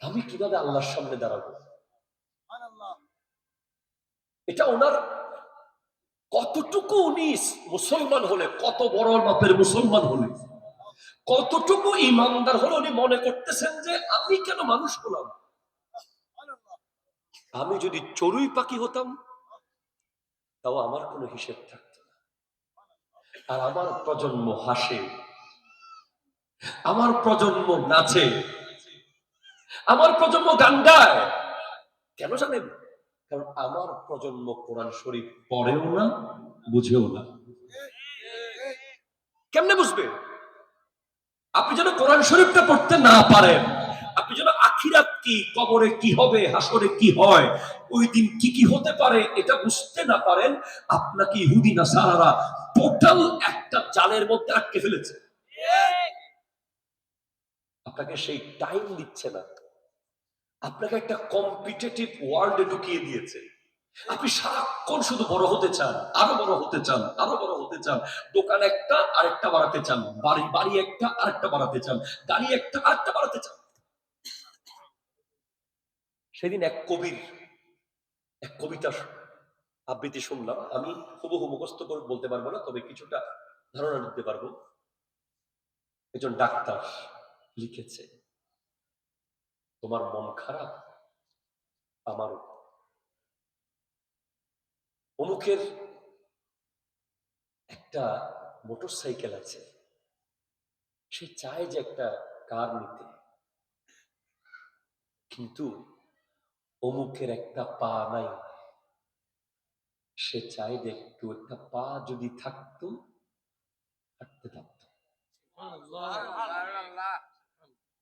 আমি কিভাবে আল্লাহর সামনে দাঁড়াবো? এটা ওনার কতটুকু উনি মুসলমান হলে, কত বড় মাপের মুসলমান হলে, কতটুকু ইমানদার হলে উনি মনে করতেছেন যে আমি কেন মানুষ হলাম? আমি যদি চড়ুই পাখি হতাম তাও আমার কোনো হিসেব থাকতো না। আর আমার প্রজন্ম হাসে, আমার প্রজন্ম নাচে, আমার প্রজন্ম গান গায়। কেন জানেন? কারণ আমার প্রজন্ম কোরআন শরীফ পড়েও না, বুঝেও না। কেমনে বুঝবে? আপনি যেন কোরআন শরীফটা পড়তে না পারেন, আপনি যেন আখিরাত কি, কবরে কি হবে, হাসরে কি হয়, ওই দিন কি কি হতে পারে এটা বুঝতে না পারেন, আপনাকে ইহুদি নাসারারা টোটাল একটা জালের মধ্যে আটকে ফেলেছে। আপনাকে সেই টাইম দিচ্ছে না, আপনাকে একটা কম্পিটিটিভ ওয়ার্ল্ডে ঢুকিয়ে দিয়েছে। আপনি সারাক্ষণ শুধু বড় হতে চান, আরো বড় হতে চান, আরো বড় হতে চান। দোকান একটা আরেকটা বাড়াতে চান, বাড়ি একটা আরেকটা বাড়াতে চান, গাড়ি একটা আরেকটা বাড়াতে চান। সেদিন এক কবির এক কবিতার আবৃত্তি শুনলাম, আমি হুবহু মুখস্থ করে বলতে পারবো না, তবে কিছুটা ধারণা দিতে পারবো। একজন ডাক্তার লিখেছে, তোমার মন খারাপ, আমারও। অমুকের একটা মোটর সাইকেল আছে, সে চায় যে একটা কার নিতে, কিন্তু অমুকের একটা পা নাই, সে চায় যে একটু একটা পা যদি থাকতো, হাঁটতে পারত।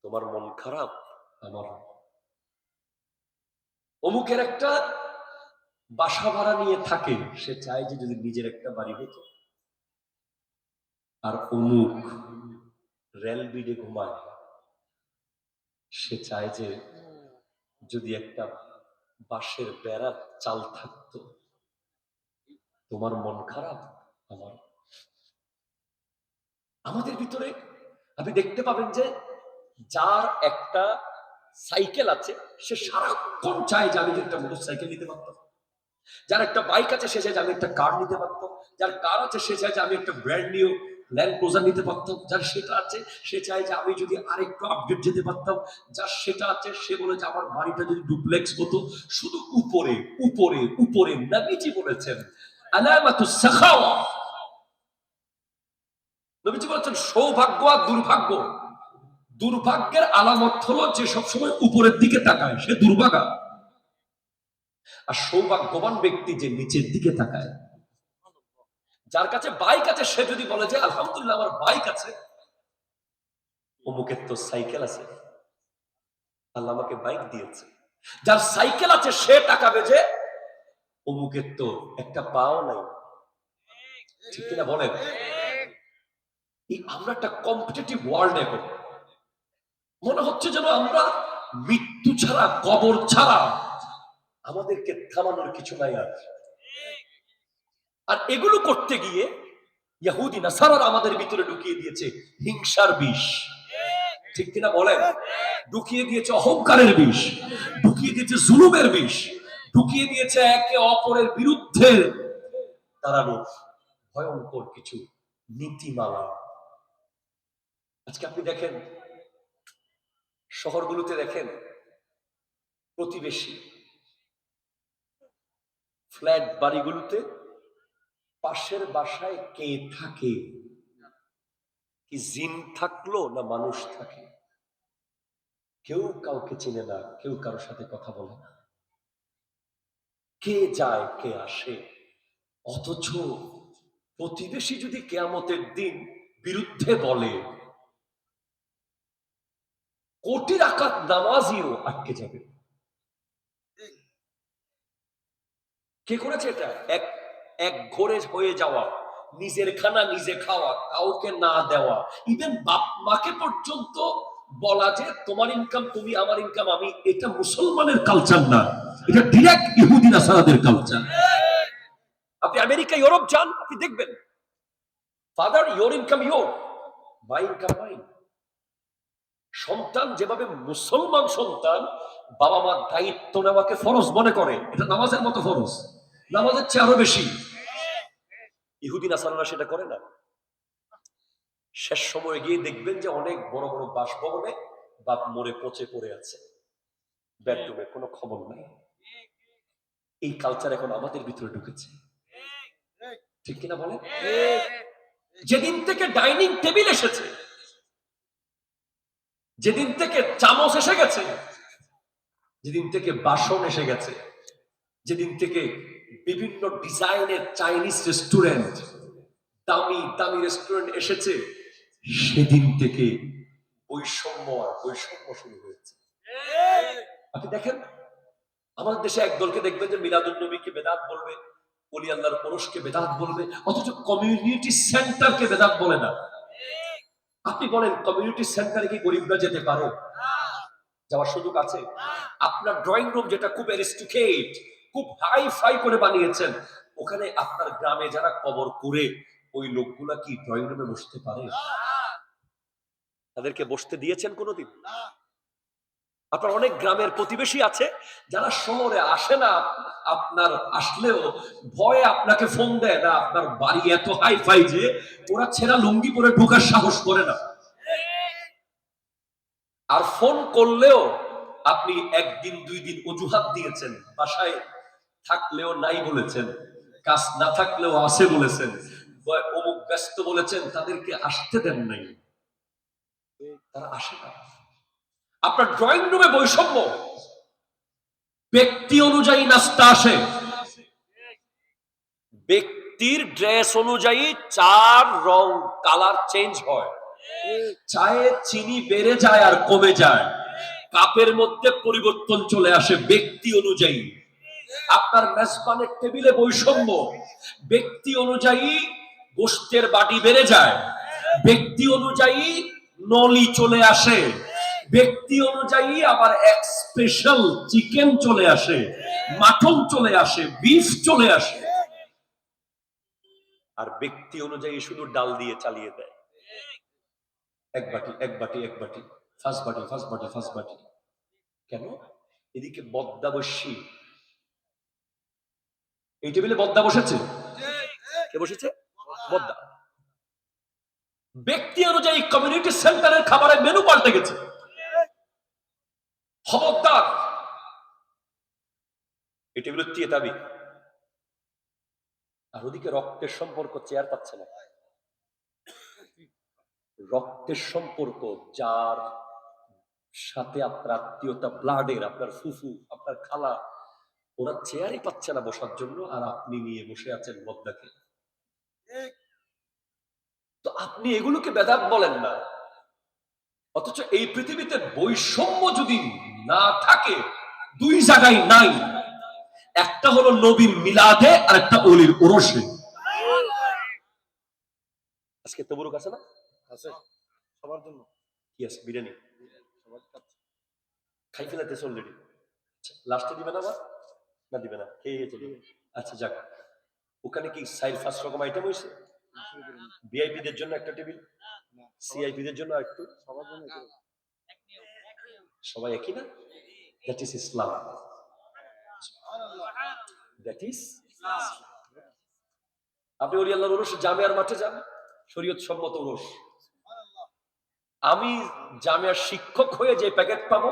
তোমার মন খারাপ, আমার। অমুকের একটা বাসা ভাড়া নিয়ে থাকে, সে চায় যে যদি নিজের একটা বাড়ি হতো। আর অমুক রেল বিডে ঘুমায়, সে চায় যে যদি একটা বাঁশের বেড়ার চাল থাকতো। তোমার মন খারাপ, আমার। আমাদের ভিতরে আপনি দেখতে পাবেন যে যার একটা সাইকেল আছে সে সারাক্ষণ চায় যে আমি একটা মোটর সাইকেল নিতে পারতাম। যার একটা বাইক আছে সে চায় যে আমি একটা কার নিতে পারতাম। যার কার আছে সে চায় যে আমি একটা ব্র্যান্ড নিউ ল্যান্ড ক্রুজার নিতে পারতাম। যার সেটা আছে সে চায় যে আমি যদি আরেকটু আপডেট যেতে পারতাম। যার সেটা আছে সে বলে যে আমার বাড়িটা যদি ডুপ্লেক্স হতো। শুধু উপরে উপরে উপরে। নবীজি বলেছেন আলামাতুস সাখাওয়া, নবীজি বলেছেন সৌভাগ্য আর দুর্ভাগ্য, দুর্ভাগ্যের আলামত হলো যে সবসময় উপরের দিকে তাকায়, সে দুর্ভাগা। আর সৌভাগ্যবান ব্যক্তি যে নিচের দিকে তাকায়। যার কাছে বাইক আছে সে যদি বলে যে আলহামদুলিল্লাহ আমার বাইক আছে, অমুকের তো সাইকেল আছে, আল্লাহ আমাকে বাইক দিয়েছে। যার সাইকেল আছে সে তাকাবে যে অমুকের তো একটা পাও নাই। ঠিক কিনা বলেন? আমরা একটা কম্পিটিটিভ ওয়ার্ল্ড এখন। মনে হচ্ছে যেন আমরা মৃত্যু ছাড়া, কবর ছাড়া আমাদেরকে থামানোর কিছু নাই আর। আর এগুলো করতে গিয়ে ইহুদি নাসারারা আমাদের ভিতরে ঢুকিয়ে দিয়েছে হিংসার বিষ। ঠিক কিনা বলেন? ঢুকিয়ে দিয়েছে অহংকারের বিষ, ঢুকিয়ে দিয়েছে জুলুমের বিষ, ঢুকিয়ে দিয়েছে একে অপরের বিরুদ্ধে দাঁড়ানোর ভয়ঙ্কর কিছু নীতিমালা। আজকে আপনি দেখেন শহরগুলোতে, দেখেন প্রতিবেশী ফ্ল্যাট বাড়িগুলোতে পাশের বাসায় কে থাকে, কি জিন থাকলো না মানুষ থাকে, কেউ কাউকে চেনে না, কেউ কারোর সাথে কথা বলে না, কে যায় কে আসে। অথচ প্রতিবেশী যদি কিয়ামতের দিন বিরুদ্ধে বলে, কোটি রাকাত নামাজিও আটকে যাবে। কে করেছে এটা? এক এক ঘরে হয়ে যাওয়া, নিজের খানা নিজে খাওয়া, কাউকে না দেওয়া, ইভেন বাপ মাকে পর্যন্ত বলা যে তোমার ইনকাম তুমি, আমার ইনকাম আমি। এটা মুসলমানের কালচার না, এটা ডিরেক্ট ইহুদি নাসারাদের কালচার। আপনি আমেরিকা ইউরোপ যান, আপনি দেখবেন father your income your, my income mine. সন্তান যেভাবে মুসলমান সন্তান বাবা মার দায়িত্ব নেওয়াকে ফরজ মনে করে, এটা নামাজের মতো ফরজ, নামাজের চেয়ে আরো বেশি। ইহুদি নাসারারা সেটা করে না। শেষ সময়ে গিয়ে দেখবেন যে অনেক বড় বড় বাসভবনে বাপ মরে পচে পড়ে আছে, বেডরুমে কোনো খবর নাই। এই কালচার এখন আমাদের ভিতরে ঢুকেছে, ঠিক কিনা বলে? যেদিন থেকে ডাইনিং টেবিল এসেছে, যেদিন থেকে চামচ এসে গেছে, যেদিন থেকে বাসন এসে গেছে, যেদিন থেকে বিভিন্ন ডিজাইনের চাইনিজ রেস্টুরেন্ট, দামি দামি রেস্টুরেন্ট এসেছে, সেদিন থেকে বৈষম্য আর বৈষম্য শুরু হয়েছে। আপনি দেখেন আমাদের দেশে একদলকে দেখবেন যে মিলাদুন নবীকে বেদাত বলবে, ওলি আল্লাহর ওরসকে বেদাত বলবে, অথচ কমিউনিটি সেন্টারকে বেদাত বলে না। আপনি বলেন কমিউনিটি সেন্টারে কি গরিবরা যেতে পারে? যাওয়ার সুযোগ আছে? আপনার ড্রয়িং রুম যেটা খুব অ্যারিস্টোক্রেট, খুব হাই ফাই করে বানিয়েছেন, ওখানে আপনার গ্রামে যারা কবর করে ওই লোকগুলা কি ড্রয়িং রুমে বসতে পারে? তাদেরকে বসতে দিয়েছেন কোনোদিন? আপনার অনেক গ্রামের প্রতিবেশী আছে যারা শহরে আসে না, আপনার আসলেও ভয়ে আপনাকে ফোন দেয় না, আপনার বাড়ি এত হাই ফাই যে ওরা ছেঁড়া লুঙ্গি পরে ঢোকার সাহস করে না। আর ফোন করলেও আপনি একদিন দুই দিন অজুহাত দিয়েছেন, বাসায় থাকলেও নাই বলেছেন, কাজ না থাকলেও আছে বলেছেন, অমুক ব্যস্ত বলেছেন, তাদেরকে আসতে দেন নাই, তারা আসে না। আপনার ড্রয়িং রুমে বৈষম্য, ব্যক্তি অনুযায়ী নাস্তা আসে, ব্যক্তির ড্রেস অনুযায়ী চার রং কালার চেঞ্জ হয়, চায়ে চিনি বেড়ে যায় আর কমে যায়, কাপের মধ্যে পরিবর্তন চলে আসে ব্যক্তি অনুযায়ী। আপনার মেজবানের টেবিলে বৈষম্য, ব্যক্তি অনুযায়ী গোশতের বাটি বেড়ে যায়, ব্যক্তি অনুযায়ী নলি চলে আসে, ব্যক্তি অনুযায়ী আবার এক স্পেশাল চিকেন চলে আসে, মাটন চলে আসে, বিফ চলে আসে, আর ব্যক্তি অনুযায়ী শুধু ডাল দিয়ে চালিয়ে দেয়। এক বাটি এক বাটি এক বাটি, ফার্স্ট বাটি ফার্স্ট বাটি ফার্স্ট বাটি। কেন? এদিকে বদ্দা বসি, এই টেবিলে বদ্দা বসেছে, কে বসেছে? বদ্দা। ব্যক্তি অনুযায়ী কমিউনিটি সেন্টারের খাবারের মেনু পাল্টে গেছে। খবরদার, এই টেবিলের তিয়েতাবি। আর ওদিকে রক্তের সম্পর্ক চেয়ার পাচ্ছে না। রক্তের সম্পর্ক, যার সাথে আপনার আত্মীয়তা, ব্লাডের, আপনার ফুফু, আপনার খালা, ওরা চেয়ারই পাচ্ছে না বসার জন্য, আর আপনি নিয়ে বসে আছেন বদ্দাকে। তো আপনি এগুলোকে বেদাত বলেন না, অথচ এই পৃথিবীতে বৈষম্য যদি না থাকে, দুই জায়গায় নাই, একটা হলো নবীর মিলাদে আর একটা ওলির ওরসে। আজকে তবুরুক আছে না? আছে সবার জন্য। কি আছে? বিরিয়ানি খাই ফেলাতেছে অলরেডি। লাস্টে দিবে না আবার? না দিবে না, খেয়ে চলে। আচ্ছা যাক, ওখানে কি 4-5 রকম আইটেম হয়েছে? ভিআইপি দের জন্য একটা টেবিল, সিআইপি দের জন্য একটু, সবার জন্য সবাই একই না? That is Islam. That is আপনি ওলি আল্লাহর ওরস জামিয়ার মাঠে যান, শরীয়ত সম্মত ওরস। আমি জামিয়ার শিক্ষক হয়ে যে প্যাকেট পাবো,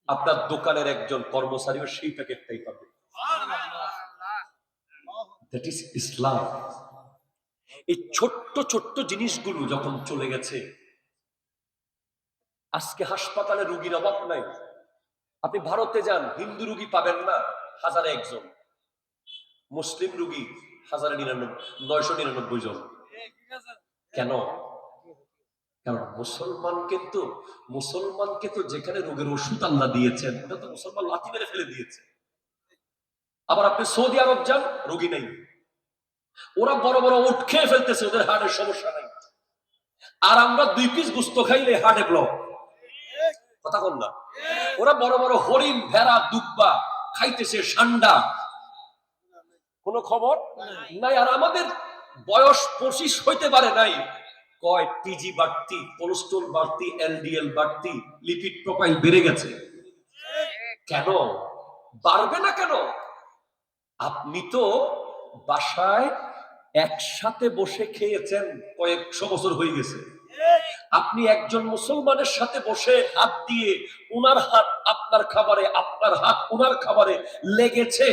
আপনার দোকানের একজন কর্মচারীও সেই প্যাকেটটাই পাবে। দ্যাট ইজ ইসলাম। এই ছোট্ট ছোট্ট জিনিসগুলো যখন চলে গেছে, আজকে হাসপাতালে রোগীর অভাব নাই। আপনি ভারতে যান, হিন্দু রোগী পাবেন না 1001 জন, মুসলিম রোগী 999 জন। কেন? কারণ মুসলমানকে তো যেখানে রোগের ওষুধ আল্লাহ দিয়েছেন, ওটা তো মুসলমান লাথি মেরে ফেলে দিয়েছে। আবার আপনি সৌদি আরব যান, রোগী নাই, ওরা বড় বড় উট খেয়ে ফেলতেছে, ওদের হার্টের সমস্যা নাই। আর আমরা 2 পিস গোস্ত খাইলে হার্টে ব্লক। কথা বল না? ওরা বড় বড় হরিণ, ভেড়া, দুব্বা খাইতেছে, ষান্ডা, কোনো খবর নাই। আর আমাদের বয়স 25 হইতে পারে নাই, কয় টিজি বাড়তি, কোলেস্ট্রল বাড়তি, এলডিএল বাড়তি, লিপিড প্রোফাইল বেড়ে গেছে। কেন বাড়বে না? কেন? আপনি তো বাসায় একসাথে বসে খেয়েছেন, কয়েকশো বছর হয়ে গেছে। আপনি একজন মুসলমানের সাথে বসে হাত দিয়ে, উনার হাত আপনার খাবারে, আপনার হাত উনার খাবারে লেগেছে,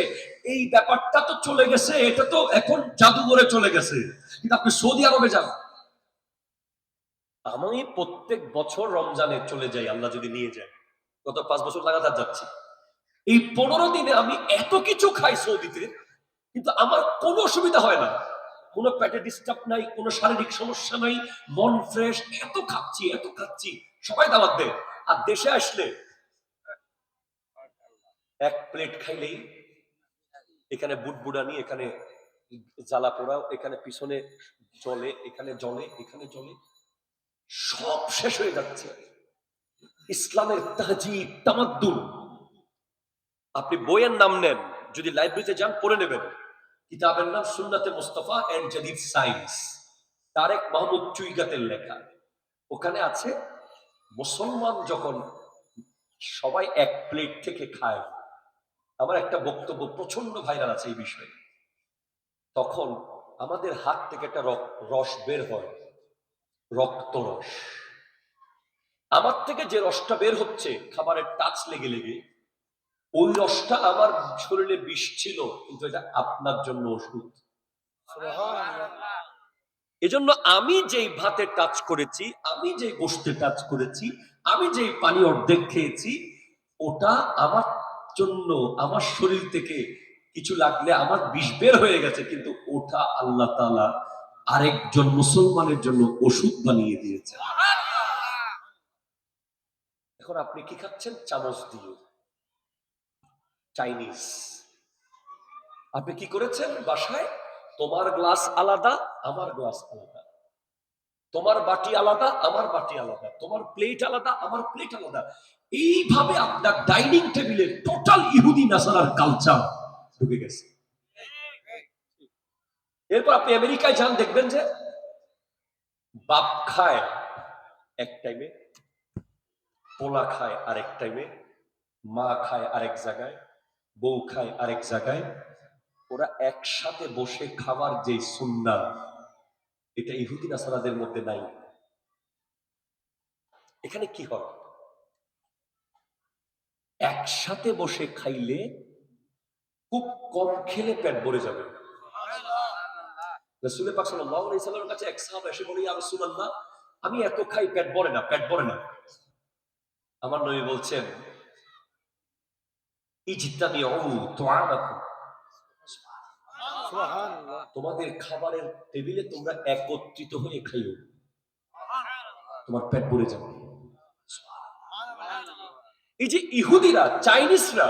এই ব্যাপারটা তো চলে গেছে। এটা তো এখন জাদুঘরে চলে গেছে। কিন্তু আপনি সৌদি আরবে যান, আমি প্রত্যেক বছর রমজানে চলে যাই, আল্লাহ যদি নিয়ে যায়। গত 5 বছর লাগাতার যাচ্ছি। এই 15 দিনে আমি এত কিছু খাই সৌদিতে, কিন্তু আমার কোনো অসুবিধা হয় না। কোনো পেটে ডিস্টার্ব নাই, কোনো শারীরিক সমস্যা নাই, মন ফ্রেশ। এত খাচ্ছি, এত খাচ্ছি, সবাই দাওয়াত দেয়। আর দেশে আসলে এক প্লেট খাইলেই এখানে বুটবুড়ানি, এখানে জ্বালা পোড়াও, এখানে পিছনে জলে, এখানে জলে, এখানে জলে, সব শেষ হয়ে যাচ্ছে। ইসলামের তাহজিব, তামাদ্দুন, আপনি বইয়ের নাম নেন, যদি লাইব্রেরিতে যান পড়ে নেবেন। কিতাবের নাম সুন্নাতে Mustafa and Jadid science, Tarique Mahmud চুইগাতের লেখা। ওখানে আছে মুসলমান যখন সবাই এক প্লেট থেকে খায়, আমার একটা বক্তব্য প্রচন্ড ভাইরাল আছে এই বিষয়ে, তখন আমাদের হাত থেকে একটা রস বের হয়, রক্ত রস। আমার থেকে যে রসটা বের হচ্ছে খাবারের টাচ লেগে লেগে, ওই রসটা আমার শরীরে বিষ ছিল, কিন্তু এটা আপনার জন্য ওষুধ। এজন্য আমি যেই ভাতে টাচ করেছি, আমি যেই গোশতে টাচ করেছি, আমি যেই পানি অর্ধেক খেয়েছি, ওটা আমার জন্য, আমার শরীর থেকে কিছু লাগলে আমার বিষ বের হয়ে গেছে, কিন্তু ওটা আল্লাহ তাআলা আরেকজন মুসলমানের জন্য ওষুধ বানিয়ে দিয়েছে। এখন আপনি কি খাচ্ছেন? চামচ দিয়ে, চাইনিজ। আপনি কি করেছেন বাসায়? তোমার গ্লাস আলাদা, আমার গ্লাস আলাদা, তোমার বাটি আলাদা, আমার বাটি আলাদা, তোমার প্লেট আলাদা, আমার প্লেট আলাদা। এইভাবে আপনার ডাইনিং টেবিলে টোটাল ইহুদি নাসারার কালচার ঢুকে গেছে। এরপর আপনি আমেরিকায় যান, দেখবেন যে বাপ খায় এক টাইমে, পোলা খায় আরেক টাইমে, মা খায় আরেক জায়গায়, বউ খায় আরেক জায়গায়। ওরা একসাথে বসে খাবার যে সুন্নাহ, এটা ইহুদি নাসারাদের মধ্যে নাই। এখানে কি হয়? একসাথে বসে খাইলে খুব কম খেলে পেট ভরে যাবে। রাসূল পাক সাল্লাল্লাহু আলাইহি সাল্লামের কাছে এক সাহাবা এসে বলে, ইয়া রাসূলুল্লাহ, আমি এত খাই, পেট ভরে না, পেট ভরে না। আমার নবী বলছেন, ইজতামিউ তুআমাকুম, সুবহানাল্লাহ, তোমাদের খাবারের টেবিলে তোমরা একত্রিত হয়ে খাইও, তোমার পেট ভরে যাবে। এই যে ইহুদিরা, চাইনিজরা,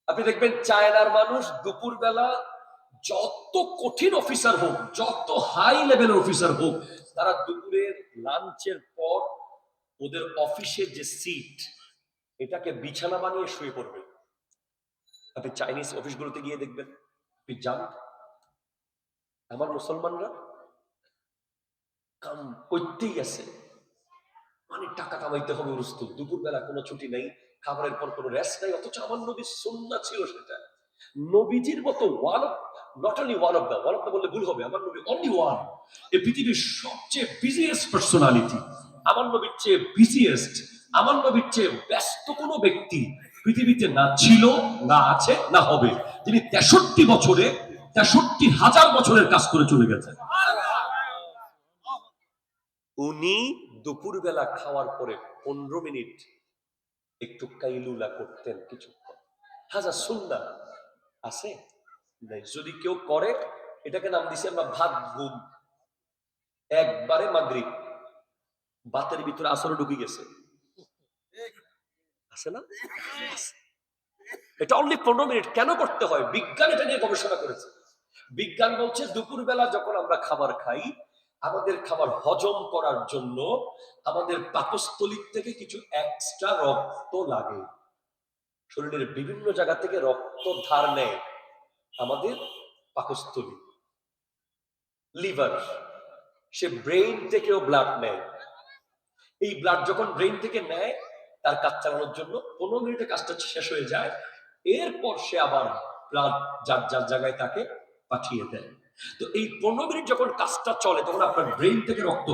আপনি দেখবেন চায়নার মানুষ দুপুর বেলা যত কঠিন অফিসার হোক, যত হাই লেভেলের অফিসার হোক, তারা দুপুরের লাঞ্চের পর ওদের অফিসের যে সিট, এটাকে বিছানা বানিয়ে শুয়ে পড়বে। আপনি চাইনিজ অফিসগুলোতে গিয়ে দেখবেন, আপনি যান, আমার মুসলমানরা কাম করতেই আছে, মানে টাকা কামাইতে হবে প্রস্তুত, দুপুর বেলা কোনো ছুটি নেই, খাবারের পর কোনো রেস্ট নাই। অথচ আমার নবীর সুন্নাহ ছিল সেটা। নবীজির মতো one of, not only one of the বললে ভুল হবে, আমার নবী অনলি ওয়ান, এই পৃথিবীর সবচেয়ে বিজিয়েস্ট পার্সোনালিটি, আমার নবীর চেয়ে বিজিয়েস্ট, আমার নবীর চেয়ে ব্যস্ত কোনো ব্যক্তি পৃথিবীতে না ছিল, না আছে, না হবে। তিনি 63 বছরে 63,000 বছরের কাজ করে চলে গেছেন। উনি দুপুরবেলা খাওয়ার পরে 15 মিনিট একটু কাইলুলা করতেন কিছুক্ষণ। হাজা সুন্নাহ আছে নাই? যদি কেউ করে, এটাকে নাম দিছি আমরা ভাত ঘুম। একবারে মাগরিব, বাতের ভিতরে আসরে ঢুকে গেছে, আছে না? এটা অনলি 15 মিনিট। কেন করতে হয়? বিজ্ঞান এটা নিয়ে গবেষণা করেছে। বিজ্ঞান বলছে দুপুরবেলা যখন আমরা খাবার খাই, আমাদের খাবার হজম করার জন্য আমাদের পাকস্থলী থেকে কিছু এক্সট্রা রক্ত লাগে। শরীরের বিভিন্ন জায়গা থেকে রক্ত ধার নেয় আমাদের পাকস্থলী, লিভার, সে ব্রেইন থেকেও ব্লাড নেয়। এই ব্লাড যখন ব্রেইন থেকে নেয় তার কাজ চালানোর জন্য 15 মিনিটে কাজটা শেষ হয়ে যায়, এরপর সে আবার ব্লাড যার যার জায়গায় তাকে পাঠিয়ে দেয়। তো এই 15 মিনিট যখন কাজটা চলে তখন আপনার ব্রেইন থেকে রক্ত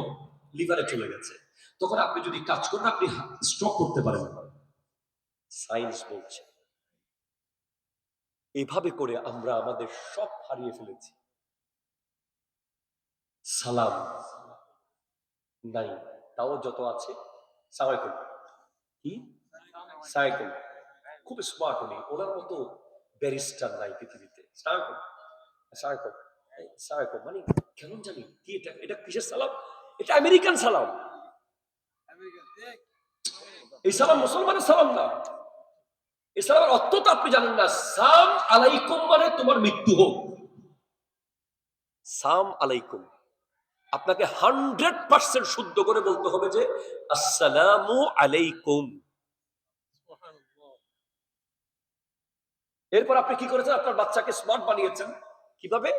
লিভারে চলে গেছে, তখন আপনি যদি কাজ করেন আপনি স্ট্রোক করতে পারেন। সায়েন্স বলছে এইভাবে করে আমরা আমাদের সব হারিয়ে ফেলেছি। সালাম নাই, তাও যত আছে সালাম কি সাইকেল, খুব স্মার্ট উনি, ওনার মতো ব্যারিস্টার নাই পৃথিবীতে। সালাম সালাম সালাম মানে কেমন জানি কি এটা, এটা কিসের সালাম? এটা আমেরিকান সালাম। এই সালাম মুসলমানের সালাম না। এই সালামের অর্থ তো আপনি জানেন না। সাম আলাইকুম মানে তোমার মৃত্যু হোক। সাম আলাইকুম আপনাকে 100% শুদ্ধ করে বলতে হবে যে আসসালামু আলাইকুম। এরপর আপনি কি করেছেন? আপনার বাচ্চাকে স্মার্ট বানিয়েছেন কিভাবে?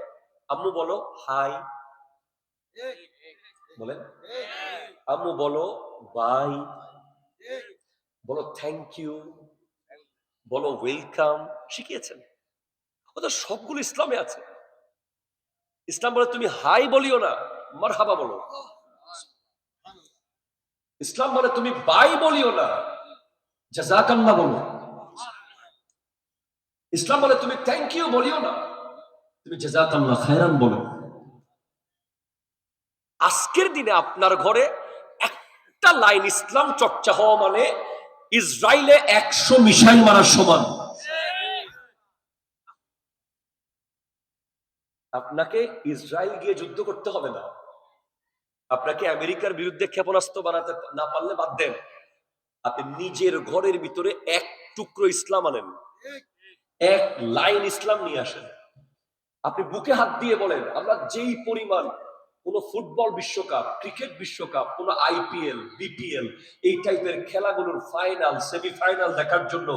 আম্মু বলো হাই, বলেন আম্মু বলো বাই, বলো থ্যাংক ইউ, বলো ওয়েলকাম, শিখিয়েছেন। ওদের সবগুলো ইসলামে আছে। ইসলাম বলে তুমি হাই বলিও না, মারহাবা বলো। ইসলাম বলে তুমি বাই বলিও না, জাযাকাল্লাহ বলো। ইসলাম বলে তুমি থ্যাংক ইউ বলিও না, তুমি জাযাকাল্লাহ খায়রান বলো। আজকের দিনে আপনার ঘরে একটা লাইন ইসলাম চর্চা হওয়া মানে ইসরায়েলে 100 মিসাইল মারার সমান। আপনাকে ইসরায়েল গিয়ে যুদ্ধ করতে হবে না। আপনাকে আমেরিকার বিরুদ্ধে ক্ষেপণাস্ত্র বানাতে না পারলে বাদ দেন, আপনি নিজের ঘরের ভিতরে এক টুকরো ইসলাম আনেন, এক লাইন ইসলাম নিয়ে আসেন। আপনি বুকে হাত দিয়ে বলেন আমরা যেই পরিমাণ কোন ফুটবল বিশ্বকাপ, ক্রিকেট বিশ্বকাপ, কোন আইপিএল, বিপিএল এই টাইপের খেলাগুলোর ফাইনাল, সেমিফাইনাল দেখার জন্য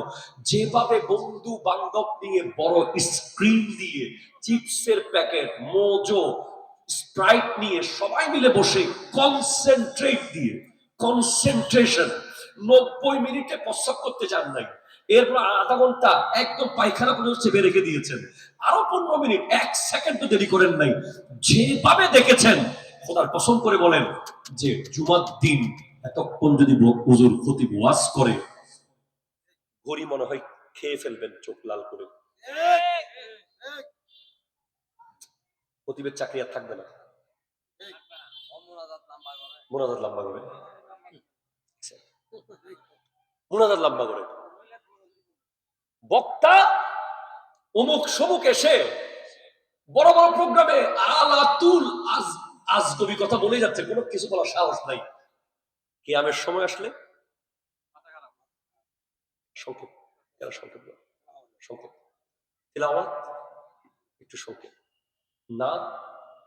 যেভাবে বন্ধু বান্ধব নিয়ে বড় স্ক্রিন দিয়ে চিপসের প্যাকেট, মোজো, স্প্রাইট নিয়ে সবাই মিলে বসে কনসেন্ট্রেট দিয়ে, কনসেন্ট্রেশন 90 মিনিটে প্রস্রাব করতে চান নাই, এরপর আধা ঘন্টা একদম পায়খানা পর্যন্ত চেপে রেখে দিয়েছেন, আরো 15 মিনিট 1 সেকেন্ড দেরি করেন নাই, যেভাবে দেখেছেন খোদার কসম করে বলেন যে জুমার দিন এতক্ষণ যদি হুজুর খতিব ওয়াজ করে ঘড়ি মনে হয় খেয়ে ফেলবেন চোখ লাল করে। খতিবের চাকরি আর থাকবে না, মোনাজাত লম্বা করে, মোনাজাত লম্বা করে বক্তা অমুক সমুক এসে বড় বড় প্রোগ্রামে আলাতুল আজগবি কথা বলে যাচ্ছে, কোনো কিছু বলার সাহস নাই। কিয়ামের সময় আসলে সংক্ষেপ, সংক্ষেপ সংক্ষেপ, তিলাওয়াত একটু সংক্ষেপ, নাত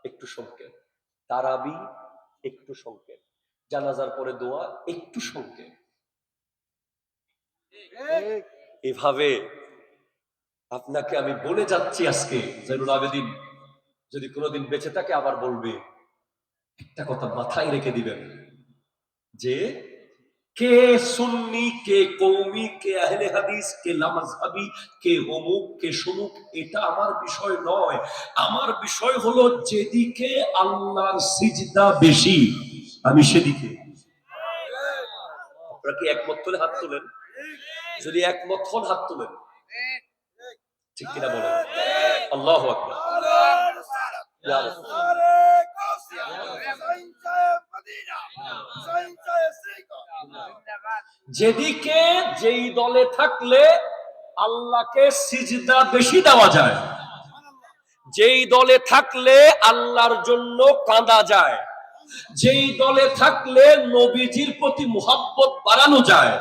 একটু সংক্ষেপ, তারাবি একটু সংক্ষেপ, জানাজার পরে দোয়া একটু সংক্ষেপ। এভাবে আপনাকে আমি বলে যাচ্ছি আজকে জয়নুল আবেদিন যদি কোনোদিন বেঁচে থাকে আবার বলবে, একটা কথা মাথায় রেখে দিবেন যে কে সুন্নি, কে কওমি, কে আহলে হাদিস, কে লামাযহাবি, কে অমুক, কে সমুক, এটা আমার বিষয় নয়। আমার বিষয় হলো যেদিকে আল্লাহর সিজদা বেশি আমি সেদিকে। আপনারা কি একমত হলে হাত তোলেন? যদি একমত হন হাত তোলেন, ঠিক কিনা বলেন? আল্লাহু আকবার। যেদিকে যেই দলে থাকলে আল্লাহকে সিজদা বেশি দেওয়া যায়, যেই দলে থাকলে আল্লাহর জন্য কাঁদা যায়, যেই দলে থাকলে নবীজির প্রতি মুহাব্বত বাড়ানো যায়,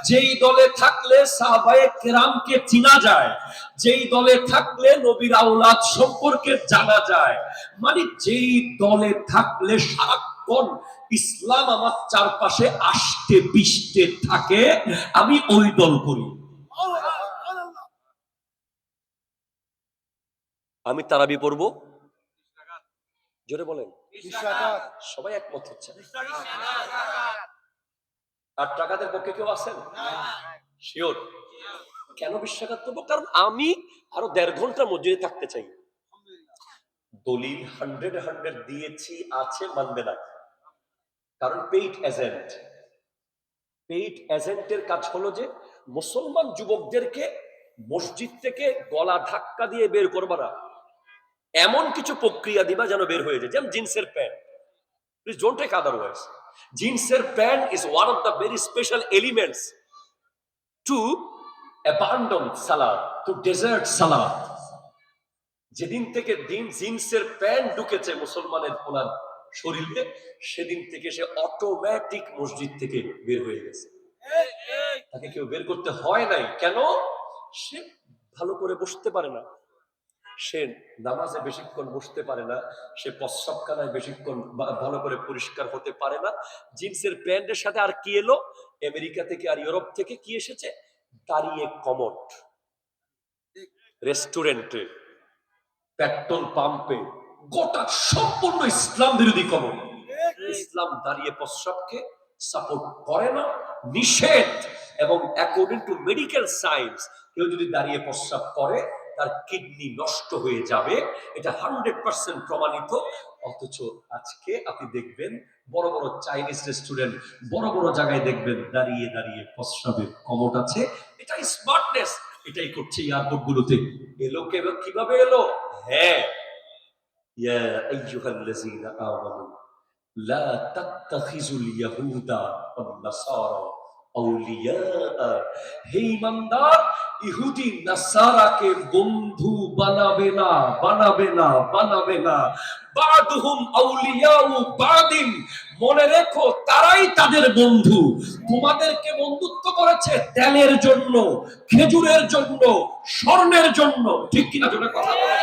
যেই দলে থাকলে সাহাবায়ে কেরামকে চিনা যায়, যেই দলে থাকলে নবীর আওলাদ সম্পর্কে জানা যায়, মানে যেই দলে থাকলে সারাক্ষণ ইসলাম আমার চারপাশে আষ্টে পিষ্টে থাকে, আমি ওই দল করি। আমি তারাবি পড়বো, জোরে বলেন সবাই একমত হচ্ছে। আর টাকাদের পক্ষে কেউ আছেন? শিওর? কেন 20 টাকা দেবো? কারণ আমি আরো 1.5 ঘন্টা মসজিদে থাকতে চাই। দলিল 100 দিয়েছি, আছে, মানবে না। কারণ পেইড এজেন্ট। পেইড এজেন্টের কাজ হলো যে মুসলমান যুবকদেরকে মসজিদ থেকে গলা ধাক্কা দিয়ে বের করবা না, এমন কিছু প্রক্রিয়া দিবা যেন বের হয়ে যায়। যেমন জিন্সের pant, please don't take otherwise. জিন্সের pant is one of the very special elements to abandon salat, to desert salat. যেদিন থেকে জিন্সের প্যান্ট ঢুকেছে মুসলমানের ওনার শরীরে, সেদিন থেকে সে অটোমেটিক মসজিদ থেকে বের হয়ে গেছে। তাকে কেউ বের করতে হয় নাই। কেন? সে ভালো করে বসতে পারে না, সে নামাজে বেশিক্ষণ বসতে পারে না, সে প্রস্রাবখানায় বেশিক্ষণ ভালো করে পরিষ্কার হতে পারে না। জিন্সের প্যান্টের সাথে আর কি এলো? আমেরিকা থেকে আর ইউরোপ থেকে কি এসেছে? দাঁড়িয়ে কমোড, রেস্টুরেন্টে, পেট্রোল পাম্পে, গোটা সম্পূর্ণ ইসলাম বিরোধী কমোড। ইসলাম দাঁড়িয়ে প্রস্রাবকে সাপোর্ট করে না, নিষেধ। এবং অ্যাকর্ডিং টু মেডিকেল সায়েন্স, কেউ যদি দাঁড়িয়ে প্রস্রাব করে তার কিডনি নষ্ট হয়ে যাবে, এটা 100% প্রমাণিত। অথচ আজকে আপনি দেখবেন বড় বড় চাইনিজ রেস্টুরেন্ট, বড় বড় জায়গায় দেখবেন দাঁড়িয়ে দাঁড়িয়ে প্রস্রাবের কমোড আছে। এটাই স্মার্টনেস, এটাই করছে এয়ারপোর্ট গুলোতে। এলো কিভাবে এলো? হ্যাঁ, ইয়া আইয়ুহাল্লাযীনা আমানু লা তাত্তাখিযুল ইয়াহুদা ওয়ান নাসারা আউলিয়া। হে ঈমানদার, ইহুদি নাসারাকে বন্ধু বানাবে না, বানাবে না, বানাবে না। বাদুহুম আউলিয়াউ বাদিন, মনে রেখো তারাই তাদের বন্ধু। তোমাদেরকে বন্ধুত্ব করেছে তেলের জন্য, খেজুরের জন্য, স্বর্ণের জন্য। ঠিক কিনা? জোরে কথা বলো।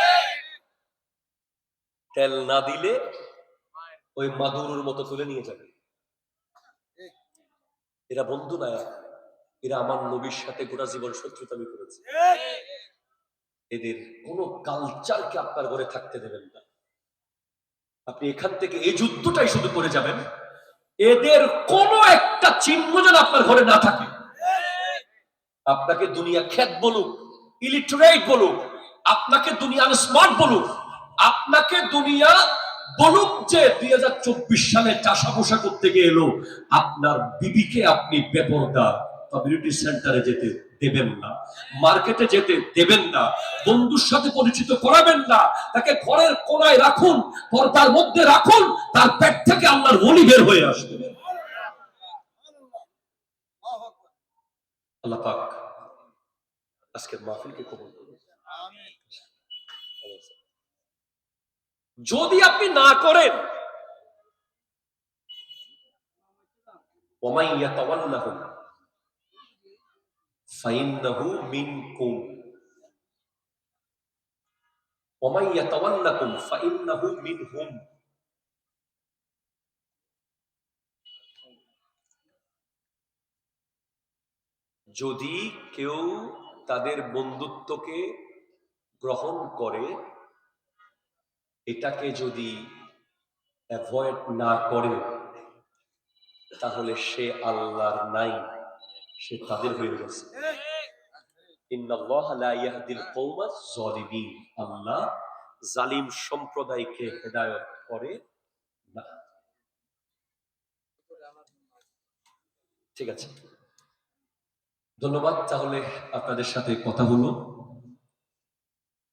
তেল না দিলে ওই মাদুরুর মতো তুলে নিয়ে যাবে। এরা বন্ধু না, এরা আমার নবীর সাথে গোটা জীবন শত্রুতামি করেছে। এদের কোন কালচারকে আপনার ঘরে থাকতে দেবেন না। আপনি এখান থেকে এই যুদ্ধটাই শুধু করে যাবেন, এদের কোন একটা চিহ্ন যেন আপনার ঘরে না থাকে। আপনাকে দুনিয়া খ্যাত বলুক, ইলিটারেট বলুক, আপনাকে দুনিয়া স্মার্ট বলুক, আপনাকে দুনিয়া বলুক যে 2024 সালে চাষা পোষা করতে গিয়ে এলো, আপনার বিবিকে আপনি বেপরদা কমিউনিটি সেন্টারে যেতে দেবেন না, মার্কেটে যেতে দেবেন না, বন্ধুর সাথে পরিচিত করাবেন না, তাকে ঘরের কোনায় রাখুন, পর্দার মধ্যে রাখুন, তার পেট থেকে আল্লাহর ওলি বের হয়ে আসবে। আল্লাহ পাক আজকের মাহফিলকে কবুল করুন। যদি আপনি না করেন, ওয়ামান ইয়াতাওয়াল্লাহুম ফাইন্নাহু মিনকুম, ওয়ামান ইয়াতাওয়াল্লাকুম ফাইন্নাহু মিনহুম। যদি কেউ তাদের বন্ধুত্বকে গ্রহণ করে, এটাকে যদি অ্যাভয়েড না করে, তাহলে সে আল্লাহর নাই, সে তাদের হয়ে গেছে। ইন্নাল্লাহা লা ইয়াহদিল কওমাজ যালিমিন, আল্লাহ জালিম সম্প্রদায়কে হেদায়েত করে না। ঠিক আছে, ধন্যবাদ। তাহলে আপনাদের সাথে কথা হলো।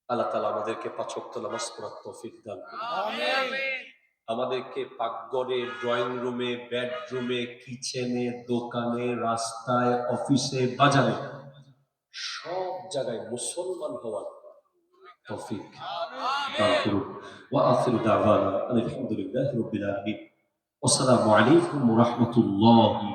আল্লাহ তাআলা আমাদেরকে 5 ওয়াক্ত নামাজ পড়ার তৌফিক দান করুন। আমিন। আমাদেরকে পাকঘরে, ড্রয়িং রুমে, বেডরুমে, কিচেনে, দোকানে, রাস্তায়, অফিসে, বাজারে, সব জায়গায় মুসলমান হওয়ার তৌফিক দান করুন। ওয়া আখিরু দাওয়ানা আলহামদুলিল্লাহি রাব্বিল আলামিন। আসসালামু আলাইকুম ওয়া রাহমাতুল্লাহি